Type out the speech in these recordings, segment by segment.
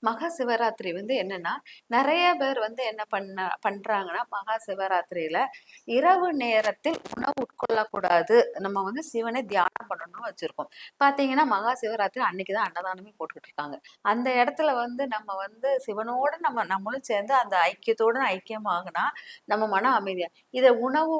மகா சிவராத்திரி என்னன்னா, நெறைய பேர் என்ன பண்றாங்கன்னா, மகா சிவராத்திரியில இரவு நேரத்தில் உணவு உட்கொள்ளக்கூடாது. நம்ம சிவனை தியானம் பண்ணணும்னு வச்சிருக்கோம். பார்த்தீங்கன்னா, மகா சிவராத்திரி அன்னைக்கு தான் அன்னதானமே போட்டுக்கிட்டு இருக்காங்க. அந்த இடத்துல நம்ம சிவனோட நம்மளும் சேர்ந்து அந்த ஐக்கியத்தோட ஐக்கியமாகுனா, நம்ம மனம் அமைதியா இத உணவு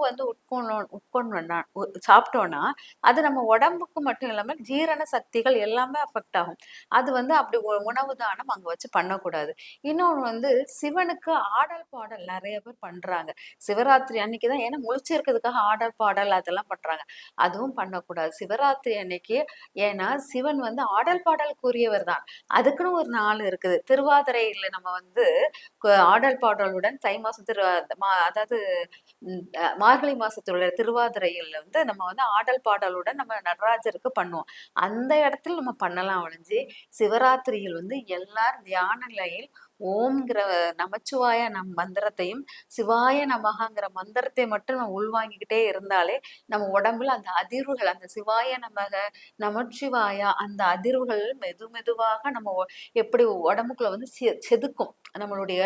உட்கொண்டோம்னா சாப்பிட்டோம்னா, அது நம்ம உடம்புக்கு மட்டும் இல்லாம ஜீரண சக்திகள் எல்லாமே அஃபெக்ட் ஆகும். அது அப்படி உணவு தானம் அங்க வச்சு பண்ணக்கூடாது. இன்னொன்னு சிவனுக்கு ஆடல், பாடல் நெறைய பேர் பண்றாங்க. சிவராத்திரி அன்னைக்கு தான் ஏன்னா முழிச்சிருக்கிறதுக்காக ஆடல், பாடல் அதெல்லாம் பண்றாங்க. அதுவும் பண்ணக்கூடாது. சிவராத்திரி அன்னைக்கு ஏன்னா சிவன் ஆடல், பாடலுக்குரியவர் தான். அதுக்குன்னு ஒரு நாள் இருக்குது. திருவாதிரையில நம்ம ஆடல், பாடலுடன் தை மாசம் அதாவது மார்கழி மாசத்துல உள்ள திருவாதிரையில் நம்ம ஆடல், பாடலுடன் நம்ம நடராஜருக்கு பண்ணுவோம். அந்த இடத்துல நம்ம பண்ணலாம் ஒழிஞ்சு, சிவராத்திரியில் எல்லாரும் தியான நிலையில் ஓம்ங்கிற நமச்சிவாய மந்திரத்தையும், சிவாய நமகங்கிற மந்திரத்தை மட்டும் நம்ம உள்வாங்கிக்கிட்டே இருந்தாலே, நம்ம உடம்புல அந்த அதிர்வுகள், அந்த சிவாய நமக, நமச்சிவாயா அந்த அதிர்வுகள் மெதுவாக நம்ம எப்படி உடம்புக்குள்ள செதுக்கும். நம்மளுடைய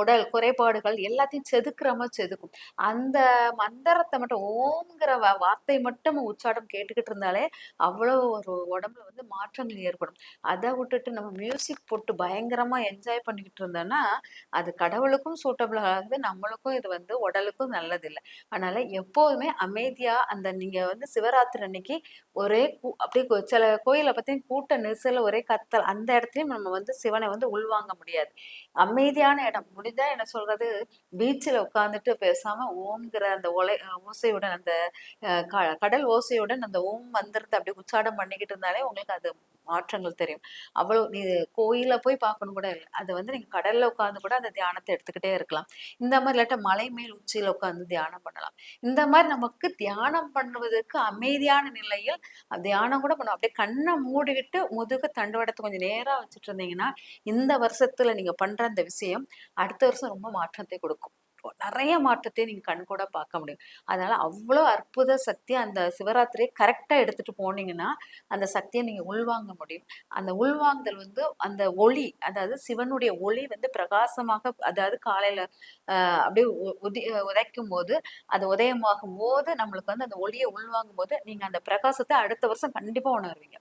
உடல் குறைபாடுகள் எல்லாத்தையும் செதுக்குற மாதிரி செதுக்கும். அந்த மந்திரத்தை மட்டும் ஓம்ங்கிற வார்த்தை மட்டும் நம்ம உச்சாடம் கேட்டுக்கிட்டு இருந்தாலே, அவ்வளவு ஒரு உடம்புல மாற்றங்கள் ஏற்படும். அதை விட்டுட்டு நம்ம மியூசிக் போட்டு பயங்கரமா என்ஜாய் பண்ணிக்கிட்டு இருந்தோம்னா, அது கடவுளுக்கும் சூட்டபிள் ஆகுது, நம்மளுக்கும் இது உடலுக்கும் நல்லதில்லை. அதனால எப்போதுமே அமைதியா அந்த நீங்க சிவராத்திரி அன்னைக்கு ஒரே அப்படியே சில கோயிலை பத்தி கூட்ட நெரிசல்ல ஒரே கத்தல், அந்த இடத்துலயும் நம்ம சிவனை உள்வாங்க முடியாது. அமைதியான இடம் முடிஞ்சா என்ன சொல்றது, பீச்சில் உட்கார்ந்துட்டு பேசாம ஓம்ங்கிற அந்த ஓசையுடன் அந்த கடல் ஓசையுடன் அந்த ஓம் மந்திரத்தை அப்படியே உச்சாடம் பண்ணிக்கிட்டு இருந்தாலே உங்களுக்கு அது மாற்றங்கள் தெரியும். அவ்வளவு நீ கோயில போய் பார்க்கணும் கூட இல்லை. அது நீங்க கடல்ல உட்கார்ந்து கூட அந்த தியானத்தை எடுத்துக்கிட்டே இருக்கலாம். இந்த மாதிரி இல்லாட்ட மலை மேல் உச்சியில உட்கார்ந்து தியானம் பண்ணலாம். இந்த மாதிரி நமக்கு தியானம் பண்ணுவதற்கு அமைதியான நிலையில் தியானம் கூட பண்ணும். அப்படியே கண்ணை மூடிக்கிட்டு முதுகு தண்டுவடத்தை கொஞ்சம் நேரா வச்சுட்டு இருந்தீங்கன்னா, இந்த வருஷத்துல நீங்க பண்ற அந்த விஷயம் அடுத்த வருஷம் ரொம்ப மாற்றத்தை கொடுக்கும். நிறைய மாற்றத்தை நீங்க கண்கூட பார்க்க முடியும். அதனால அவ்வளவு அற்புத சக்தி அந்த சிவராத்திரியை கரெக்டா எடுத்துட்டு போனீங்கன்னா, அந்த சக்தியை நீங்க உள்வாங்க முடியும். அந்த உள்வாங்குதல் அந்த ஒளி, அதாவது சிவனுடைய ஒளி பிரகாசமாக, அதாவது காலையில அப்படியே உதைக்கும் போது, அது உதயமாகும் போது நம்மளுக்கு அந்த ஒளியை உள்வாங்கும் போது நீங்க அந்த பிரகாசத்தை அடுத்த வருஷம் கண்டிப்பா உணர்வீங்க.